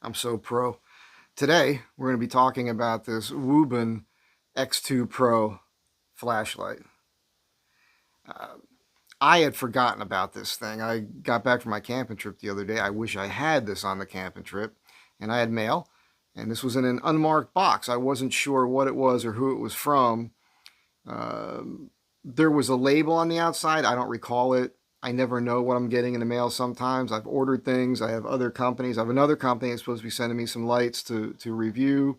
I'm so pro. Today, we're going to be talking about this Wuben X2 Pro flashlight. Uh, I had forgotten about this thing. I got back from my camping trip the other day. I wish I had this on the camping trip. And I had mail, and this was in an unmarked box. I wasn't sure what it was or who it was from. There was a label on the outside. I don't recall it. I never know what I'm getting in the mail sometimes. I've ordered things. I have other companies. I have another company that's supposed to be sending me some lights to review.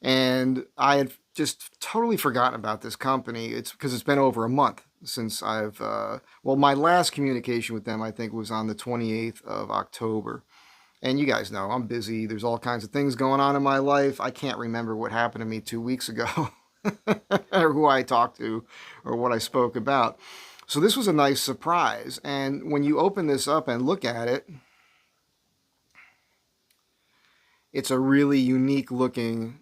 And I had just totally forgotten about this company. It's because it's been over a month since my last communication with them, I think, was on the 28th of October. And you guys know I'm busy. There's all kinds of things going on in my life. I can't remember what happened to me 2 weeks ago or who I talked to or what I spoke about. So this was a nice surprise. And when you open this up and look at it, it's a really unique looking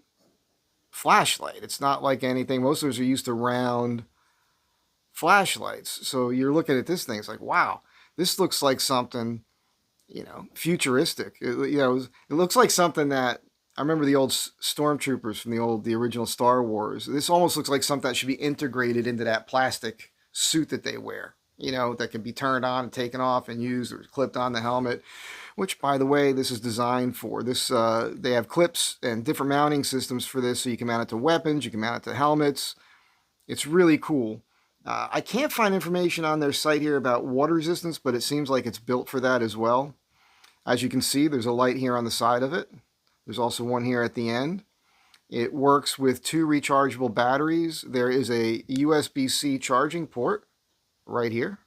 flashlight. It's not like anything. Most of us are used to round flashlights. So you're looking at this thing, it's like, wow, this looks like something, futuristic. It looks like something that I remember the old stormtroopers from the original Star Wars. This almost looks like something that should be integrated into that plastic suit that they wear, that can be turned on and taken off and used or clipped on the helmet, which, by the way, this is designed for. They have clips and different mounting systems for this, so you can mount it to weapons, you can mount it to helmets. It's really cool. I can't find information on their site here about water resistance, but it seems like it's built for that as well. As you can see, there's a light here on the side of it. There's also one here at the end. It works with 2 rechargeable batteries. There is a USB-C charging port right here.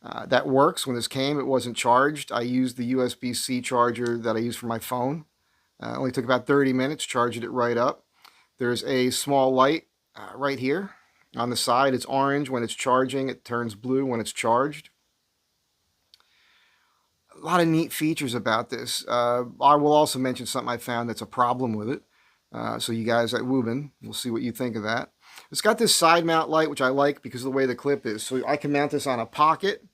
That works. When this came, it wasn't charged. I used the USB-C charger that I use for my phone. Only took about 30 minutes, charged it right up. There's a small light right here on the side. It's orange when it's charging. It turns blue when it's charged. A lot of neat features about this. I will also mention something I found that's a problem with it. So you guys at Wuben, we'll see what you think of that. It's got this side mount light, which I like because of the way the clip is. So I can mount this on a pocket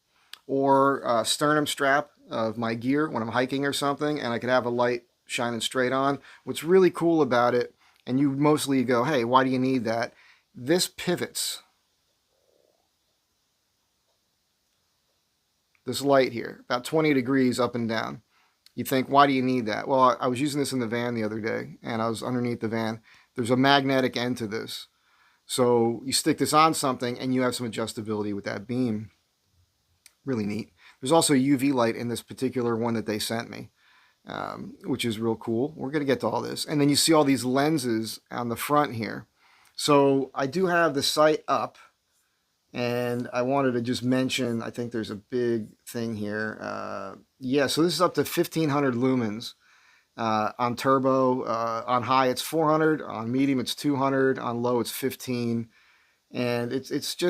or a sternum strap of my gear when I'm hiking or something, and I could have a light shining straight on. What's really cool about it, and you mostly go, hey, why do you need that? This pivots. This light here, about 20 degrees up and down. You think, why do you need that? Well, I was using this in the van the other day, and I was underneath the van. There's a magnetic end to this. So you stick this on something, and you have some adjustability with that beam. Really neat. There's also a UV light in this particular one that they sent me, which is real cool. We're going to get to all this. And then you see all these lenses on the front here. So I do have the sight up. And I wanted to just mention, I think there's a big thing here. So this is up to 1500 lumens on turbo. On high, it's 400. On medium, it's 200. On low, it's 15. And it's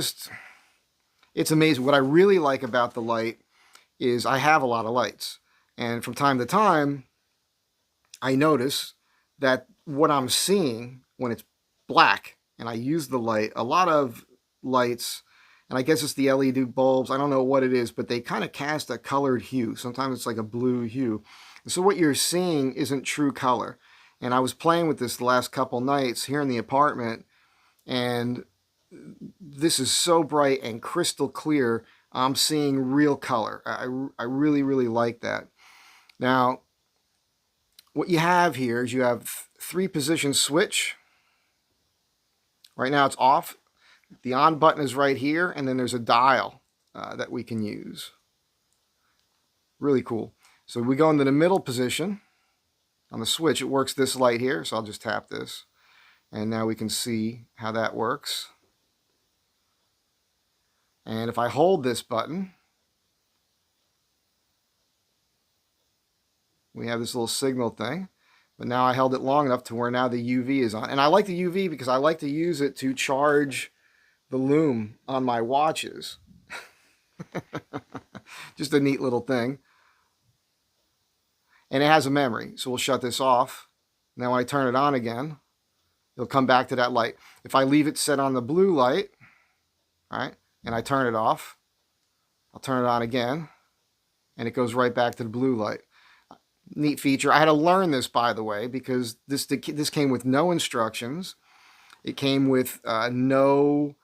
amazing. What I really like about the light is I have a lot of lights. And from time to time, I notice that what I'm seeing when it's black and I use the light, a lot of lights, and I guess it's the LED bulbs, I don't know what it is, but they kind of cast a colored hue. Sometimes it's like a blue hue. And so what you're seeing isn't true color. And I was playing with this the last couple nights here in the apartment, and this is so bright and crystal clear. I'm seeing real color. I really, really like that. Now, what you have here is you have 3-position switch. Right now it's off. The on button is right here, and then there's a dial that we can use. Really cool. So we go into the middle position on the switch. It works this light here, so I'll just tap this. And now we can see how that works. And if I hold this button, we have this little signal thing. But now I held it long enough to where now the UV is on. And I like the UV because I like to use it to charge the lume on my watches. Just a neat little thing. And it has a memory, so we'll shut this off. Now when I turn it on again, it'll come back to that light. If I leave it set on the blue light, all right, and I turn it off, I'll turn it on again. and it goes right back to the blue light. Neat feature. I had to learn this, by the way, because this came with no instructions. It came with no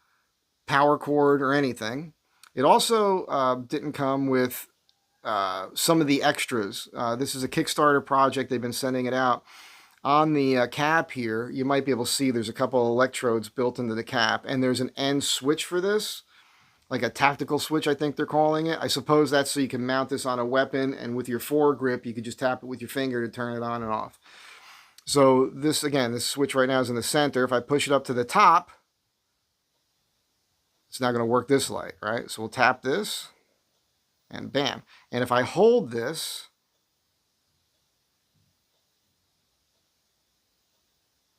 power cord or anything. It also didn't come with some of the extras. This is a Kickstarter project. They've been sending it out. On the cap here, you might be able to see there's a couple of electrodes built into the cap, and there's an end switch for this, like a tactical switch, I think they're calling it. I suppose that's so you can mount this on a weapon, and with your foregrip, you could just tap it with your finger to turn it on and off. So this, again, this switch right now is in the center. If I push it up to the top, it's not going to work this light, right? So we'll tap this, and bam. And if I hold this,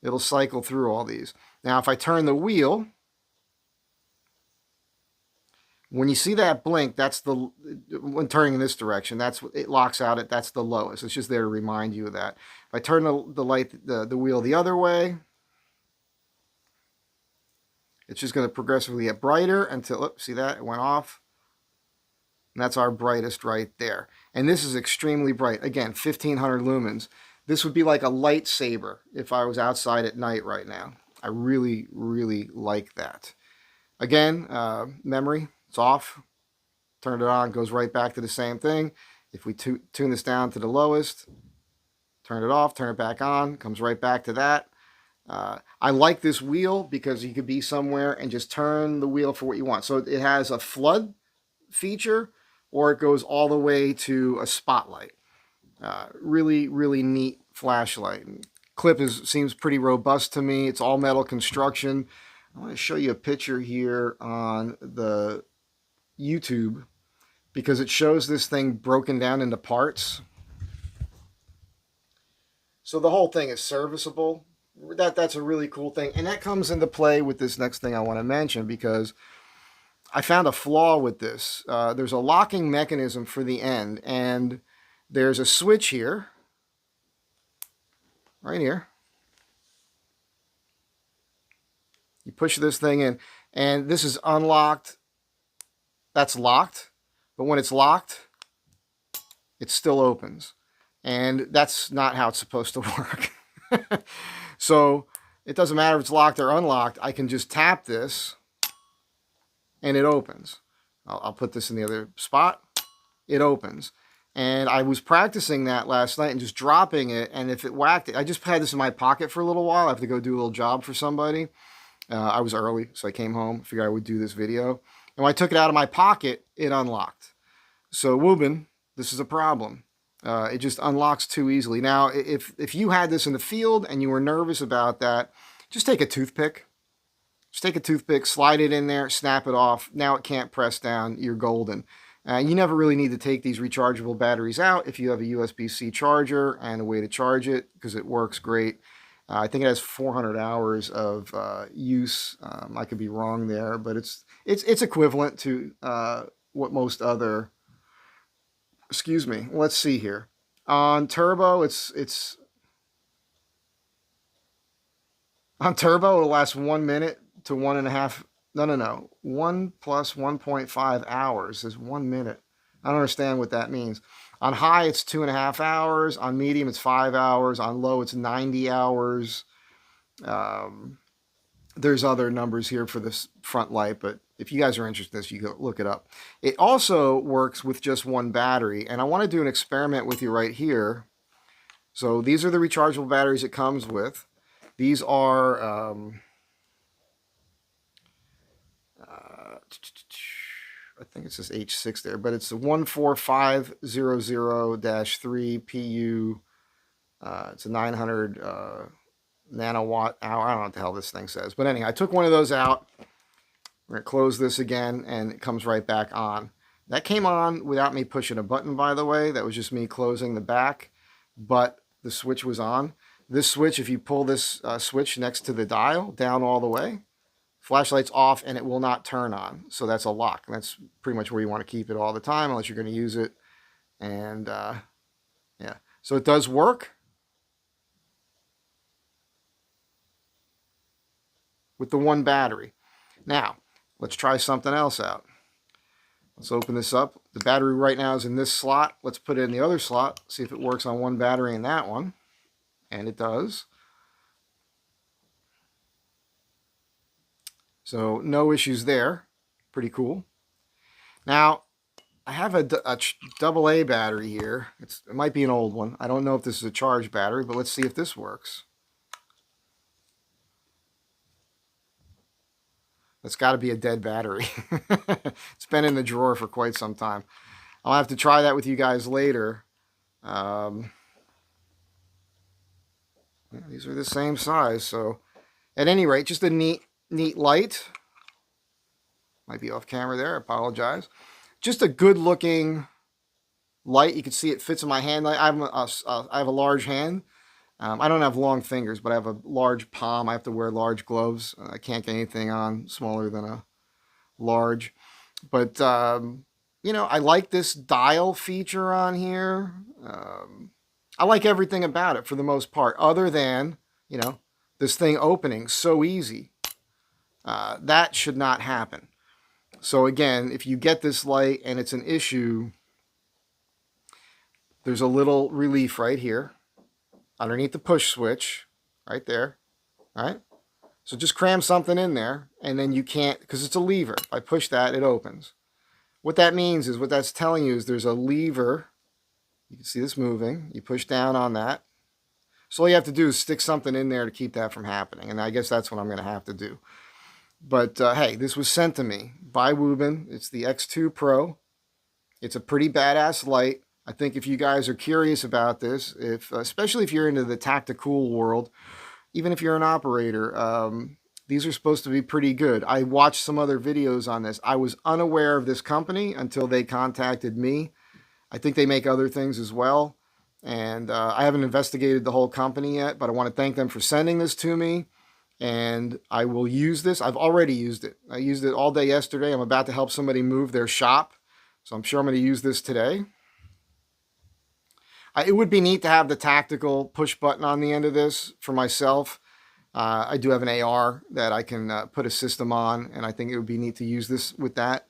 it'll cycle through all these. Now, if I turn the wheel, when you see that blink, that's the, when turning in this direction, that's it locks out that's the lowest. It's just there to remind you of that. If I turn the wheel the other way, it's just going to progressively get brighter until, oh, see that? It went off. And that's our brightest right there. And this is extremely bright. Again, 1500 lumens. This would be like a lightsaber if I was outside at night right now. I really, really like that. Again, memory, it's off. Turn it on, goes right back to the same thing. If we tune this down to the lowest, turn it off, turn it back on, comes right back to that. I like this wheel because you could be somewhere and just turn the wheel for what you want. So it has a flood feature, or it goes all the way to a spotlight. Really, really neat flashlight. Clip seems pretty robust to me. It's all metal construction. I want to show you a picture here on the YouTube because it shows this thing broken down into parts. So the whole thing is serviceable. That's a really cool thing. And that comes into play with this next thing I want to mention, because I found a flaw with this. There's a locking mechanism for the end, and there's a switch here, right here. You push this thing in, and this is unlocked. That's locked, but when it's locked, it still opens. And that's not how it's supposed to work. So it doesn't matter if it's locked or unlocked. I can just tap this, and it opens. I'll put this in the other spot. It opens. And I was practicing that last night and just dropping it, and if it whacked it, I just had this in my pocket for a little while. I have to go do a little job for somebody. I was early, so I came home, figured I would do this video. And when I took it out of my pocket, it unlocked. So Wuben, this is a problem. It just unlocks too easily. Now, if you had this in the field and you were nervous about that, just take a toothpick. Just take a toothpick, slide it in there, snap it off. Now it can't press down. You're golden. You never really need to take these rechargeable batteries out if you have a USB-C charger and a way to charge it, because it works great. I think it has 400 hours of use. I could be wrong there, but it's equivalent to what most other. Excuse me. Let's see here. On turbo, it's on turbo. It'll last 1 minute to 1.5. No. 1 plus 1.5 hours is 1 minute. I don't understand what that means. On high, it's 2.5 hours. On medium, it's 5 hours. On low, it's 90 hours. There's other numbers here for this front light, but if you guys are interested in this, you go look it up. It also works with just one battery, and I want to do an experiment with you right here. So these are the rechargeable batteries it comes with. These are I think it says H6 there, but it's a 14500-3 PU. It's a 900 nanowatt hour. I don't know what the hell this thing says. But anyway, I took one of those out. We're going to close this again, and it comes right back on. That came on without me pushing a button, by the way. That was just me closing the back, but the switch was on. This switch, if you pull this switch next to the dial down all the way, flashlight's off and it will not turn on. So that's a lock. That's pretty much where you want to keep it all the time unless you're going to use it. And yeah, so it does work with the one battery. Now, let's try something else out. Let's open this up. The battery right now is in this slot. Let's put it in the other slot, see if it works on one battery in that one. And it does. So no issues there. Pretty cool. Now, I have a AA battery here. It might be an old one. I don't know if this is a charged battery, but let's see if this works. That's got to be a dead battery. It's been in the drawer for quite some time. I'll have to try that with you guys later. These are the same size, so at any rate, just a neat light. Might be off camera there, I apologize. Just a good looking light. You can see it fits in my hand. I have a large hand. I don't have long fingers, but I have a large palm. I have to wear large gloves. I can't get anything on smaller than a large. But, you know, I like this dial feature on here. I like everything about it for the most part, other than, you know, this thing opening so easy. That should not happen. So again, if you get this light and it's an issue, there's a little relief right here underneath the push switch right there. All right. So just cram something in there and then you can't, because it's a lever. If I push that, it opens. What that means is, what that's telling you is there's a lever. You can see this moving. You push down on that. So all you have to do is stick something in there to keep that from happening. And I guess that's what I'm going to have to do. But hey, this was sent to me by Wuben. It's the X2 Pro. It's a pretty badass light. I think if you guys are curious about this, especially if you're into the tactical world, even if you're an operator, these are supposed to be pretty good. I watched some other videos on this. I was unaware of this company until they contacted me. I think they make other things as well. And I haven't investigated the whole company yet, but I want to thank them for sending this to me. And I will use this. I've already used it. I used it all day yesterday. I'm about to help somebody move their shop. So I'm sure I'm going to use this today. It would be neat to have the tactical push button on the end of this for myself. I do have an AR that I can put a system on, and I think it would be neat to use this with that.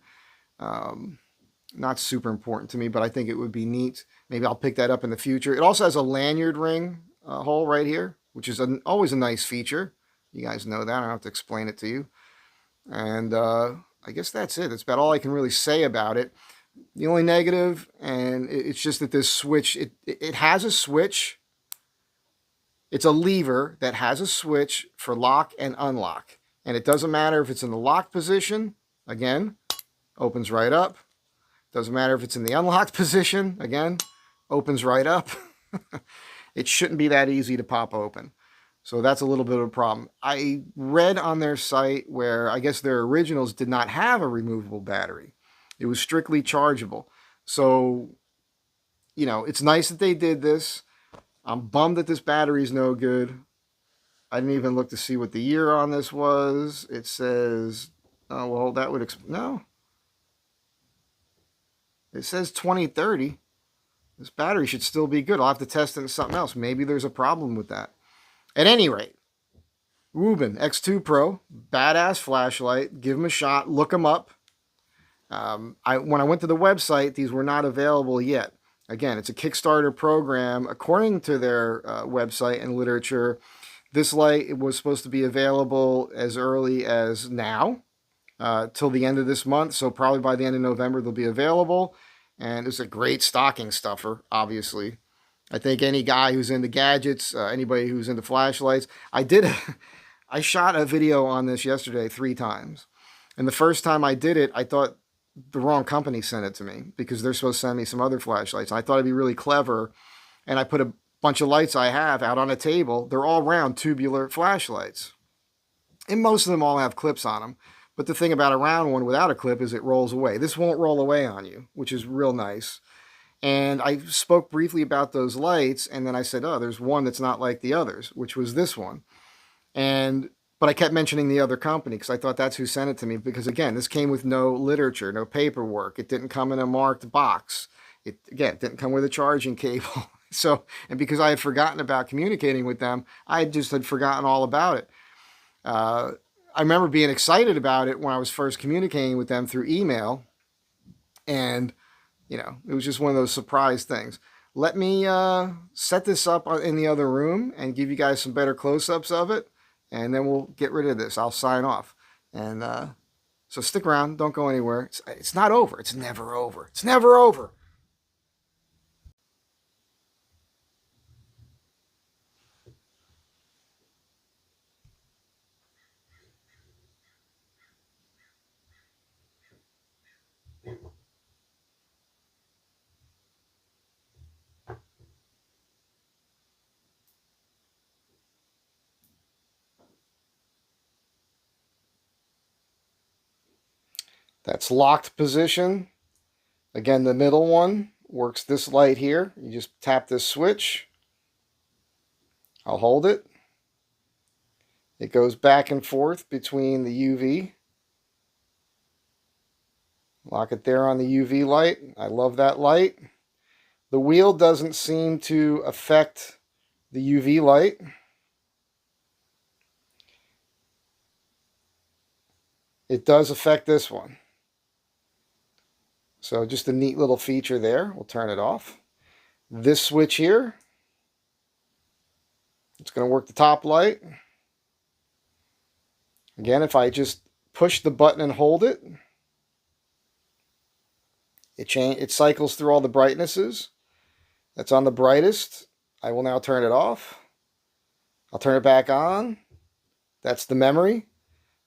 Not super important to me, but I think it would be neat. Maybe I'll pick that up in the future. It also has a lanyard ring hole right here, which is always a nice feature. You guys know that. I don't have to explain it to you. And I guess that's it. That's about all I can really say about it. The only negative, and it's just that this switch, it has a switch. It's a lever that has a switch for lock and unlock. And it doesn't matter if it's in the lock position. Again, opens right up. Doesn't matter if it's in the unlocked position. Again, opens right up. It shouldn't be that easy to pop open. So that's a little bit of a problem. I read on their site where I guess their originals did not have a removable battery. It was strictly chargeable. So, you know, it's nice that they did this. I'm bummed that this battery is no good. I didn't even look to see what the year on this was. It says, oh, well, that would, no. It says 2030. This battery should still be good. I'll have to test it in something else. Maybe there's a problem with that. At any rate, Wuben X2 Pro, badass flashlight. Give them a shot. Look them up. When I went to the website, these were not available yet. Again, it's a Kickstarter program. According to their website and literature, this light was supposed to be available as early as now, till the end of this month. So probably by the end of November, they'll be available. And it's a great stocking stuffer, obviously. I think any guy who's into gadgets, anybody who's into flashlights. I shot a video on this yesterday 3 times. And the first time I did it, I thought the wrong company sent it to me because they're supposed to send me some other flashlights. And I thought it'd be really clever. And I put a bunch of lights I have out on a table. They're all round tubular flashlights. And most of them all have clips on them. But the thing about a round one without a clip is it rolls away. This won't roll away on you, which is real nice. And I spoke briefly about those lights, and then I said, oh, there's one that's not like the others, which was this one. But I kept mentioning the other company because I thought that's who sent it to me. Because, again, this came with no literature, no paperwork. It didn't come in a marked box. It didn't come with a charging cable. And because I had forgotten about communicating with them, I just had forgotten all about it. I remember being excited about it when I was first communicating with them through email. And, you know, it was just one of those surprise things. Let me set this up in the other room and give you guys some better close-ups of it, and then we'll get rid of this. I'll sign off. And so stick around. Don't go anywhere. It's not over. It's never over. It's never over. That's locked position. Again, the middle one works this light here. You just tap this switch. I'll hold it. It goes back and forth between the UV. Lock it there on the UV light. I love that light. The wheel doesn't seem to affect the UV light. It does affect this one. So just a neat little feature there. We'll turn it off. This switch here, it's going to work the top light. Again, if I just push the button and hold it, it cycles through all the brightnesses. That's on the brightest. I will now turn it off. I'll turn it back on. That's the memory.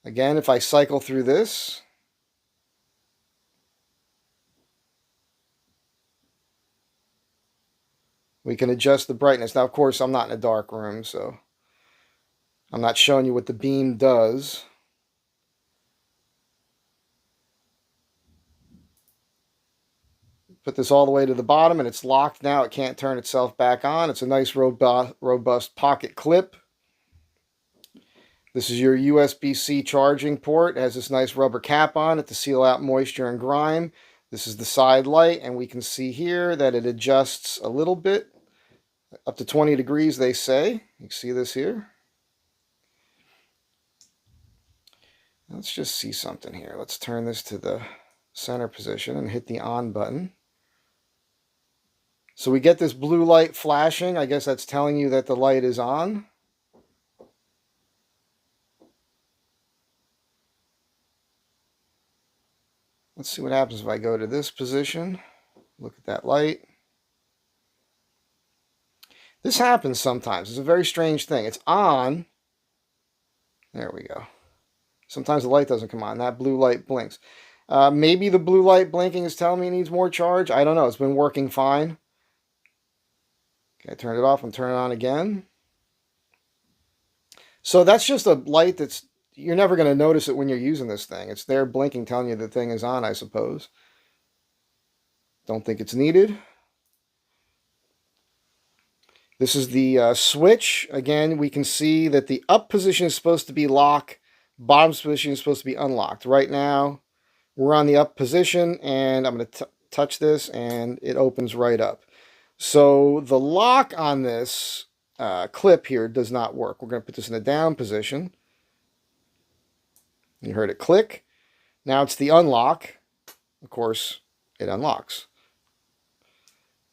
Again, if I cycle through this, we can adjust the brightness. Now, of course, I'm not in a dark room, so I'm not showing you what the beam does. Put this all the way to the bottom, and it's locked now. It can't turn itself back on. It's a nice, robust pocket clip. This is your USB-C charging port. It has this nice rubber cap on it to seal out moisture and grime. This is the side light, and we can see here that it adjusts a little bit. Up to 20 degrees, they say. You can see this here. Let's just see something here. Let's turn this to the center position and hit the on button. So we get this blue light flashing. I guess that's telling you that the light is on. Let's see what happens if I go to this position. Look at that light. This happens sometimes. It's a very strange thing. It's on. There we go. Sometimes the light doesn't come on. That blue light blinks. Maybe the blue light blinking is telling me it needs more charge. I don't know. It's been working fine. Okay, I turned it off and turn it on again. So that's just a light that's, you're never going to notice it when you're using this thing. It's there blinking, telling you the thing is on, I suppose. Don't think it's needed. This is the switch. Again, we can see that the up position is supposed to be lock. Bottom position is supposed to be unlocked. Right now, we're on the up position, and I'm going to touch this, and it opens right up. So the lock on this clip here does not work. We're going to put this in the down position. You heard it click. Now it's the unlock. Of course, it unlocks.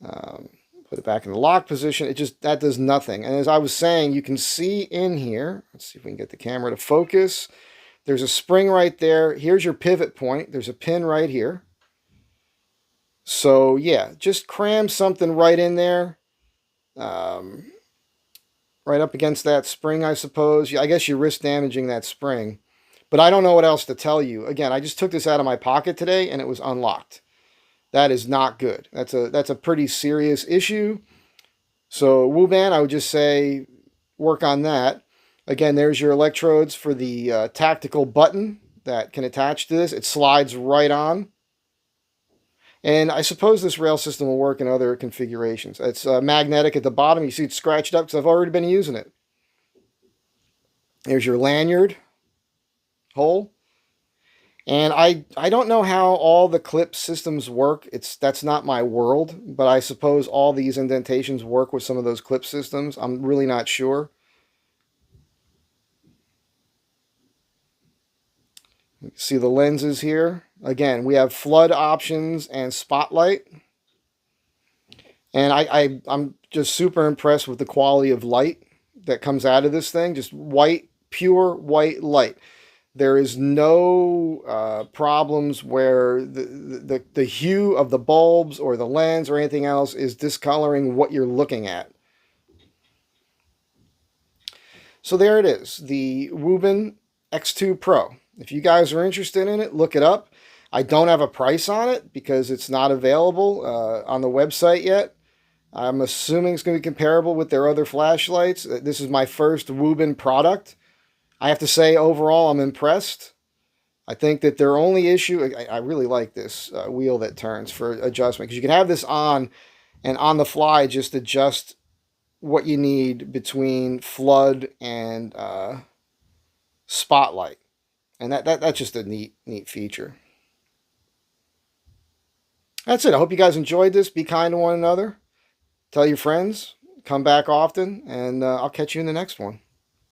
Put it back in the lock position. That does nothing. And as I was saying, you can see in here, let's see if we can get the camera to focus. There's a spring right there. Here's your pivot point. There's a pin right here. So yeah, just cram something right in there. Right up against that spring, I suppose. I guess you risk damaging that spring. But I don't know what else to tell you. Again, I just took this out of my pocket today and it was unlocked. That is not good. That's a pretty serious issue. So Wuben, I would just say work on that. Again, there's your electrodes for the tactical button that can attach to this. It slides right on. And I suppose this rail system will work in other configurations. It's magnetic at the bottom. You see it's scratched up because I've already been using it. There's your lanyard hole. And I don't know how all the clip systems work. That's not my world, but I suppose all these indentations work with some of those clip systems. I'm really not sure. You can see the lenses here. Again, we have flood options and spotlight. And I'm just super impressed with the quality of light that comes out of this thing. Just white, pure white light. There is no problems where the hue of the bulbs or the lens or anything else is discoloring what you're looking at. So there it is, the Wuben X2 Pro. If you guys are interested in it, look it up. I don't have a price on it because it's not available on the website yet. I'm assuming it's going to be comparable with their other flashlights. This is my first Wuben product. I have to say, overall, I'm impressed. I think that their only issue, I really like this wheel that turns for adjustment, because you can have this on and on the fly just adjust what you need between flood and spotlight. And that's just a neat feature. That's it. I hope you guys enjoyed this. Be kind to one another. Tell your friends. Come back often. And I'll catch you in the next one.